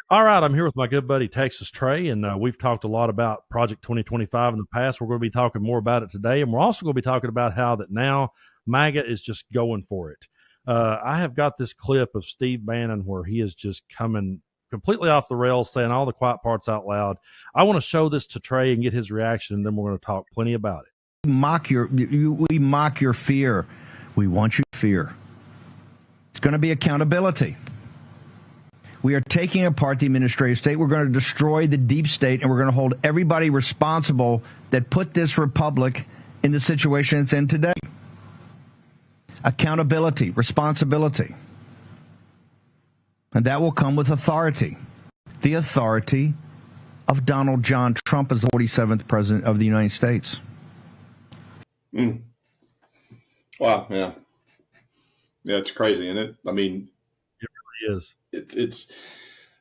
All right, I'm here with my good buddy Texas Trey, and we've talked a lot about Project 2025 in the past. We're going to be talking more about it today, and we're also going to be talking about how that now MAGA is just going for it. I have got this clip of Steve Bannon where he is just coming completely off the rails, saying all the quiet parts out loud. I want to show this to Trey and get his reaction, and then we're going to talk plenty about it. We mock your fear. We want you to fear. It's going to be accountability. We are taking apart the administrative state. We're going to destroy the deep state, and we're going to hold everybody responsible that put this republic in the situation it's in today. Accountability, responsibility. And that will come with authority. The authority of Donald John Trump as the 47th president of the United States. Wow, yeah. Yeah, it's crazy, isn't it? I mean, it really is. It's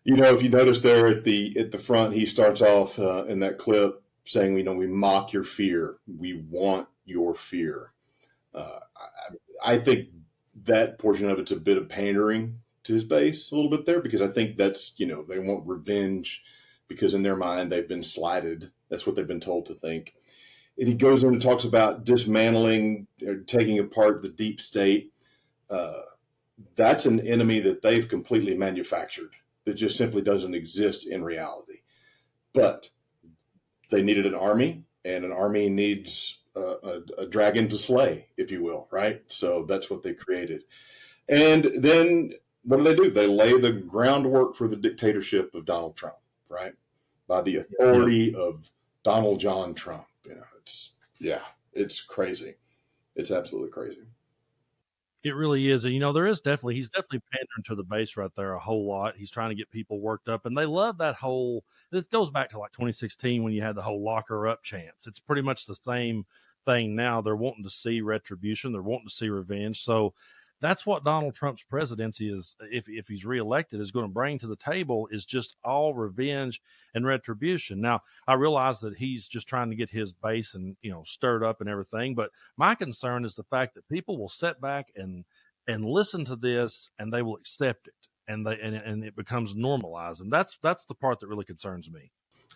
if you notice there at the front, he starts off in that clip saying, we mock your fear. We want your fear. I think that portion of it's a bit of pandering to his base a little bit there, because I think that's, they want revenge because in their mind they've been slighted. That's what they've been told to think. And he goes in and talks about dismantling, taking apart the deep state. That's an enemy that they've completely manufactured that just simply doesn't exist in reality. But they needed an army, and an army needs a dragon to slay, if you will, right? So that's what they created. And then what do? They lay the groundwork for the dictatorship of Donald Trump, right? By the authority of Donald John Trump. It's crazy. It's absolutely crazy. It really is. And, he's definitely pandering to the base right there a whole lot. He's trying to get people worked up, and they love that this goes back to like 2016 when you had the whole lock her up chance. It's pretty much the same thing now. They're wanting to see retribution. They're wanting to see revenge. So that's what Donald Trump's presidency is, if he's reelected, is going to bring to the table, is just all revenge and retribution. Now, I realize that he's just trying to get his base and, stirred up and everything. But my concern is the fact that people will sit back and listen to this, and they will accept it, and it becomes normalized. And that's the part that really concerns me.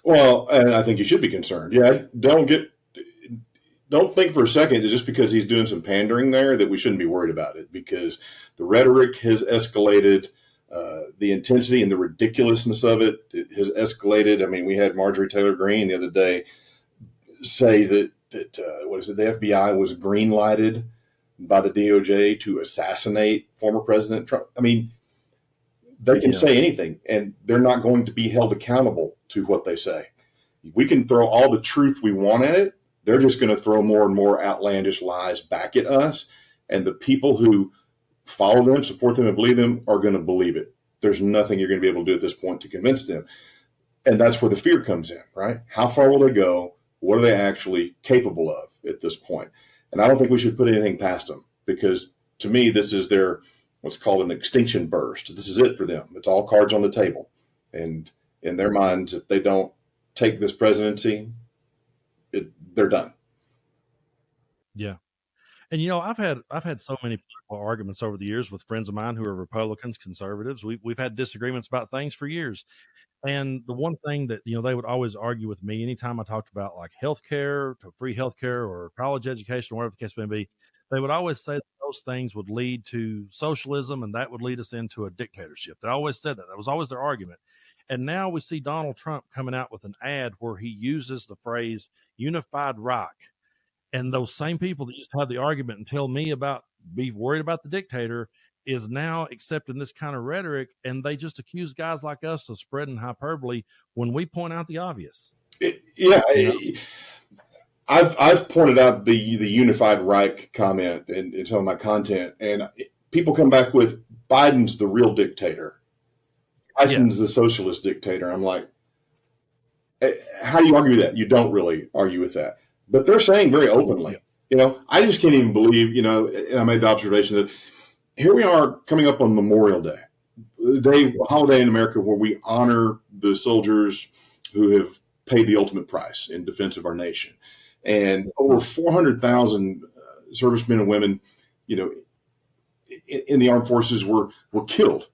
Well, and I think you should be concerned. Yeah, don't think for a second that just because he's doing some pandering there that we shouldn't be worried about it, because the rhetoric has escalated, the intensity and the ridiculousness of it has escalated. I mean, we had Marjorie Taylor Greene the other day say that the FBI was green lighted by the DOJ to assassinate former President Trump. I mean, they can say anything, and they're not going to be held accountable to what they say. We can throw all the truth we want at it. They're just going to throw more and more outlandish lies back at us. And the people who follow them, support them, and believe them are going to believe it. There's nothing you're going to be able to do at this point to convince them. And that's where the fear comes in, right? How far will they go? What are they actually capable of at this point? And I don't think we should put anything past them, because to me, this is their what's called an extinction burst. This is it for them. It's all cards on the table. And in their minds, if they don't take this presidency, they're done. Yeah. And, I've had so many political arguments over the years with friends of mine who are Republicans, conservatives. We've had disagreements about things for years. And the one thing that, they would always argue with me anytime I talked about like healthcare, to free healthcare or college education, or whatever the case may be, they would always say that those things would lead to socialism, and that would lead us into a dictatorship. They always said that. That was always their argument. And now we see Donald Trump coming out with an ad where he uses the phrase unified Reich. And those same people that used to have the argument and tell me be worried about the dictator is now accepting this kind of rhetoric, and they just accuse guys like us of spreading hyperbole when we point out the obvious. I've pointed out the unified Reich comment in some of my content, and people come back with Biden's the real dictator. Biden's the socialist dictator. I'm like, how do you argue that? You don't really argue with that. But they're saying very openly, I just can't even believe, and I made the observation that here we are coming up on Memorial Day, a holiday in America where we honor the soldiers who have paid the ultimate price in defense of our nation. And over 400,000 servicemen and women, in the armed forces were killed.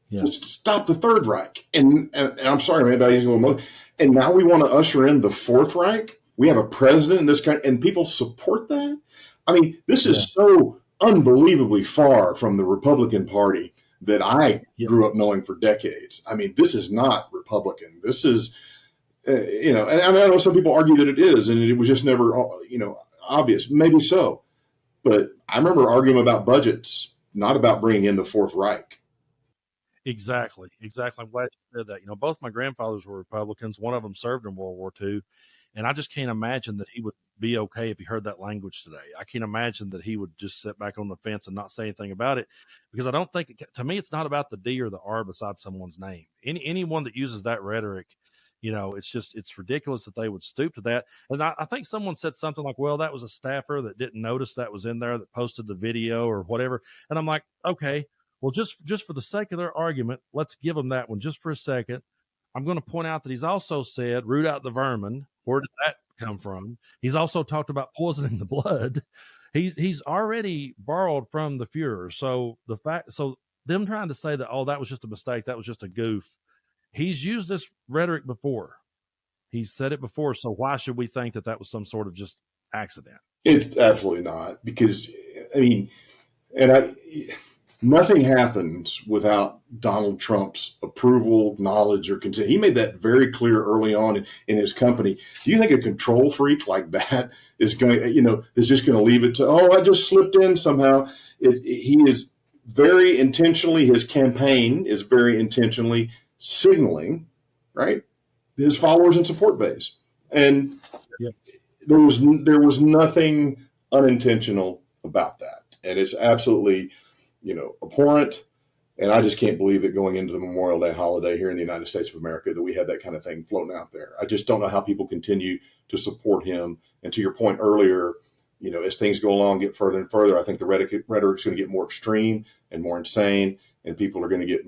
Yeah. Just stop the Third Reich. And I'm sorry, man, about using a little more. And now we want to usher in the Fourth Reich. We have a president in this country, and people support that. I mean, this is so unbelievably far from the Republican Party that I grew up knowing for decades. I mean, this is not Republican. This is, and I know some people argue that it is, and it was just never, obvious. Maybe so. But I remember arguing about budgets, not about bringing in the Fourth Reich. Exactly. I'm glad you said that. Both my grandfathers were Republicans. One of them served in World War II. And I just can't imagine that he would be okay if he heard that language today. I can't imagine that he would just sit back on the fence and not say anything about it, because I don't think, to me, it's not about the D or the R beside someone's name. Anyone that uses that rhetoric, it's ridiculous that they would stoop to that. And I think someone said something like, well, that was a staffer that didn't notice that was in there, that posted the video or whatever. And I'm like, okay, well, just for the sake of their argument, let's give them that one just for a second. I'm going to point out that he's also said, root out the vermin. Where did that come from? He's also talked about poisoning the blood. He's already borrowed from the Fuhrer. So them trying to say that, oh, that was just a mistake, that was just a goof. He's used this rhetoric before. He's said it before. So why should we think that that was some sort of just accident? It's absolutely not, because nothing happens without Donald Trump's approval, knowledge, or consent. He made that very clear early on in his company. Do you think a control freak like that is just going to leave it to, I just slipped in somehow? He is very intentionally, his campaign is very intentionally signaling, right, his followers and support base. And there was nothing unintentional about that. And it's absolutely abhorrent. And I just can't believe that going into the Memorial Day holiday here in the United States of America, that we had that kind of thing floating out there. I just don't know how people continue to support him. And to your point earlier, as things go along, get further and further, I think the rhetoric is going to get more extreme and more insane, and people are going to get,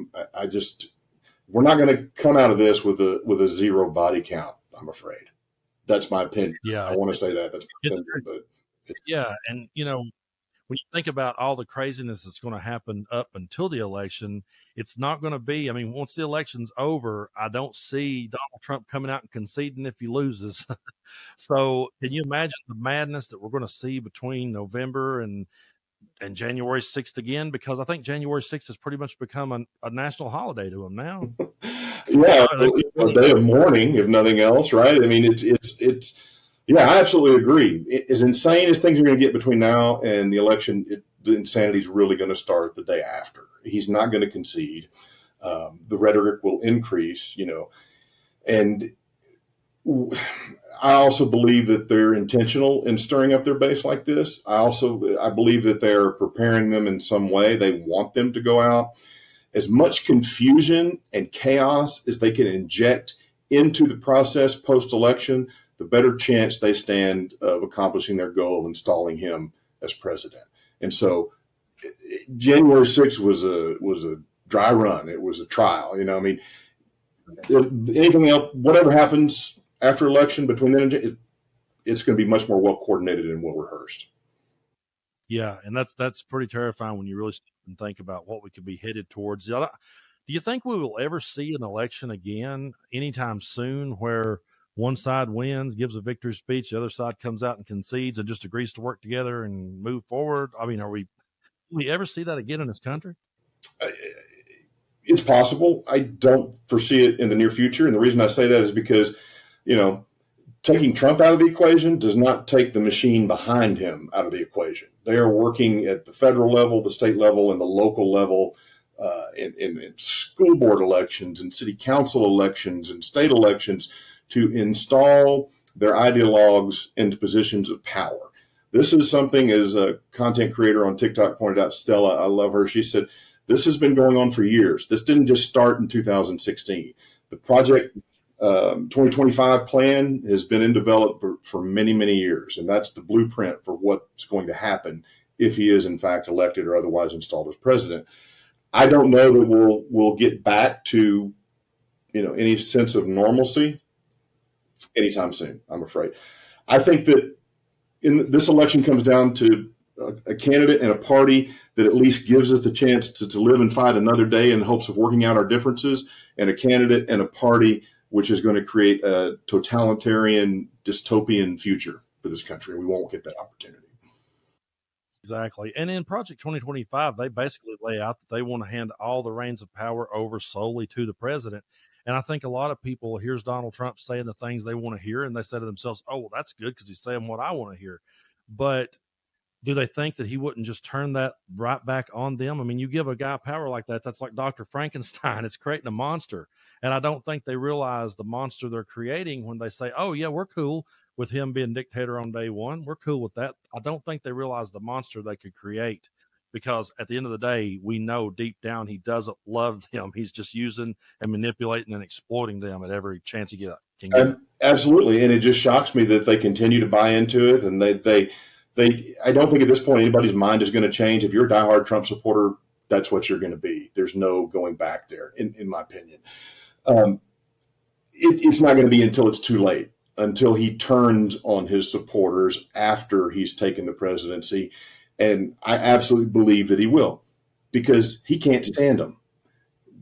we're not going to come out of this with a zero body count, I'm afraid. That's my opinion. Yeah. I want to say that. That's my opinion, yeah. And, when you think about all the craziness that's going to happen up until the election, it's not going to be, once the election's over, I don't see Donald Trump coming out and conceding if he loses. So can you imagine the madness that we're going to see between November and January 6th again? Because I think January 6th has pretty much become a national holiday to him now. Yeah, a day of mourning, if nothing else, right? It's yeah, I absolutely agree. As insane as things are going to get between now and the election, the insanity is really going to start the day after. He's not going to concede. The rhetoric will increase, and I also believe that they're intentional in stirring up their base like this. I believe that they're preparing them in some way. They want them to go out. As much confusion and chaos as they can inject into the process post-election, the better chance they stand of accomplishing their goal of installing him as president. And so January 6th was a dry run. It was a trial. Anything else, whatever happens after election between then and it's going to be much more well coordinated and well rehearsed. Yeah, and that's pretty terrifying when you really stop and think about what we could be headed towards. Do you think we will ever see an election again anytime soon where one side wins, gives a victory speech, the other side comes out and concedes and just agrees to will together and move forward? Will we ever see that again in this country? It's possible. I don't foresee it in the near future. And the reason I say that is because, taking Trump out of the equation does not take the machine behind him out of the equation. They are working at the federal level, the state level, and the local level, in school board elections and city council elections and state elections to install their ideologues into positions of power. This is something, as a content creator on TikTok pointed out, Stella, I love her. She said, this has been going on for years. This didn't just start in 2016. The Project 2025 plan has been in development for many, many years. And that's the blueprint for what's going to happen if he is, in fact, elected or otherwise installed as president. I don't know that we'll get back to, any sense of normalcy anytime soon, I'm afraid. I think that this election comes down to a candidate and a party that at least gives us the chance to live and fight another day in hopes of working out our differences, and a candidate and a party which is going to create a totalitarian, dystopian future for this country. We won't get that opportunity. Exactly. And in Project 2025, they basically lay out that they want to hand all the reins of power over solely to the president. And I think a lot of people hears Donald Trump saying the things they want to hear, and they say to themselves, oh, well, that's good because he's saying what I want to hear. But do they think that he wouldn't just turn that right back on them? I mean, you give a guy power like that, that's like Dr. Frankenstein. It's creating a monster. And I don't think they realize the monster they're creating when they say, oh, yeah, we're cool with him being dictator on day one. We're cool with that. I don't think they realize the monster they could create, because at the end of the day, we know deep down he doesn't love them. He's just using and manipulating and exploiting them at every chance he can get. Absolutely. And it just shocks me that they continue to buy into it. And I don't think at this point anybody's mind is going to change. If you're a diehard Trump supporter, that's what you're going to be. There's no going back there, in my opinion. It's not going to be until it's too late, until he turns on his supporters after he's taken the presidency. And I absolutely believe that he will, because he can't stand them.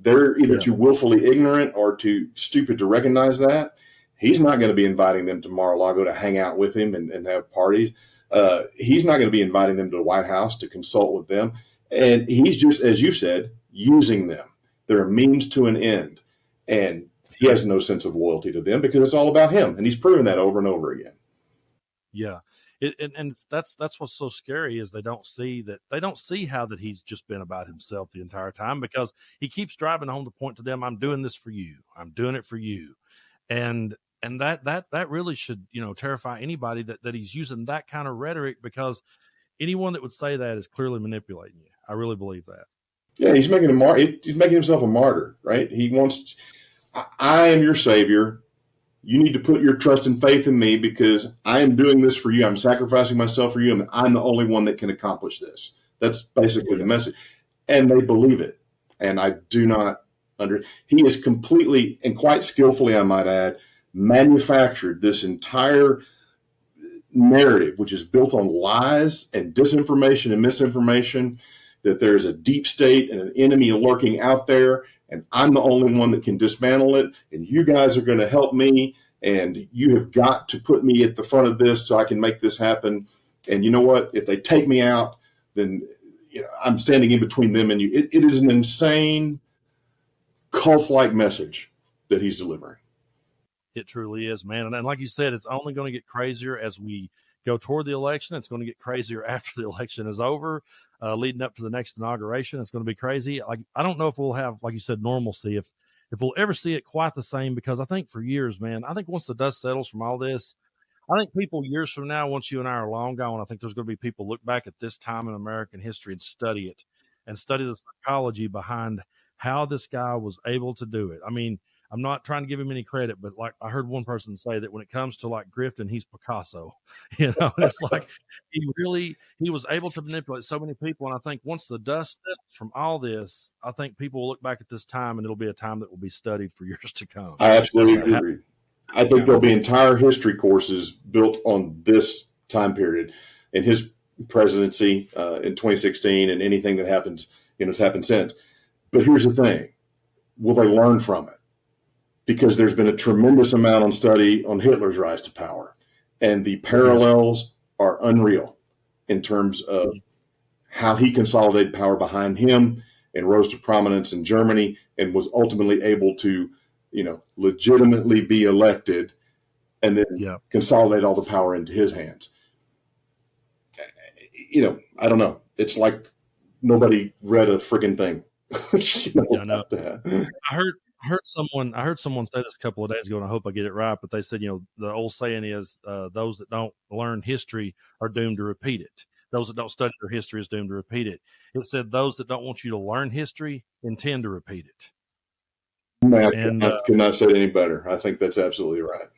They're either too willfully ignorant or too stupid to recognize that. He's not going to be inviting them to Mar-a-Lago to hang out with him and have parties. He's not going to be inviting them to the White House to consult with them. And he's just, as you said, using them. They're a means to an end. And he has no sense of loyalty to them because it's all about him. And he's proven that over and over again. Yeah. That's what's so scary is they don't see how that he's just been about himself the entire time, because he keeps driving home the point to them. I'm doing this for you. I'm doing it for you. And that really should, terrify anybody that he's using that kind of rhetoric, because anyone that would say that is clearly manipulating you. I really believe that. Yeah, he's making himself a martyr, right? He wants, I am your savior. You need to put your trust and faith in me because I am doing this for you. I'm sacrificing myself for you, and I'm the only one that can accomplish this. That's basically the message. And they believe it. And I do not he is completely and quite skillfully, I might add, manufactured this entire narrative, which is built on lies and disinformation and misinformation, that there's a deep state and an enemy lurking out there, and I'm the only one that can dismantle it, and you guys are going to help me, and you have got to put me at the front of this so I can make this happen. And you know what? If they take me out, then I'm standing in between them and you. It is an insane cult-like message that he's delivering. It truly is, man. And like you said, it's only going to get crazier as we go toward the election. It's going to get crazier after the election is over, leading up to the next inauguration. It's going to be crazy. Like, I don't know if we'll have, like you said, normalcy, if we'll ever see it quite the same, because I think for years, man, I think once the dust settles from all this, I think people years from now, once you and I are long gone, I think there's going to be people look back at this time in American history and study it, and study the psychology behind how this guy was able to do it. I mean, I'm not trying to give him any credit, but like I heard one person say that when it comes to like grifting, he's Picasso. It's like he was able to manipulate so many people. And I think once the dust settles from all this, I think people will look back at this time and it'll be a time that will be studied for years to come. I absolutely agree. I think there'll be entire history courses built on this time period in his presidency in 2016 and anything that happens, it's happened since. But here's the thing. Will they learn from it? Because there's been a tremendous amount on study on Hitler's rise to power, and the parallels are unreal in terms of how he consolidated power behind him and rose to prominence in Germany and was ultimately able to, legitimately be elected and then consolidate all the power into his hands. I don't know. It's like nobody read a friggin' thing. I know. I heard someone say this a couple of days ago, and I hope I get it right, but they said, the old saying is, those that don't learn history are doomed to repeat it. Those that don't study their history is doomed to repeat it. It said those that don't want you to learn history intend to repeat it. Man, I could not say it any better. I think that's absolutely right.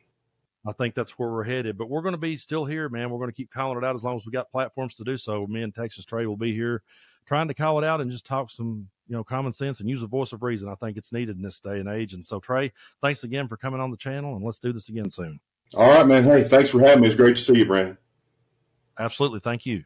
I think that's where we're headed, but we're going to be still here, man. We're going to keep calling it out as long as we got platforms to do so. Me and Texas Trey will be here trying to call it out and just talk some, common sense and use the voice of reason. I think it's needed in this day and age. And so, Trey, thanks again for coming on the channel, and let's do this again soon. All right, man. Hey, thanks for having me. It's great to see you, Brandon. Absolutely. Thank you.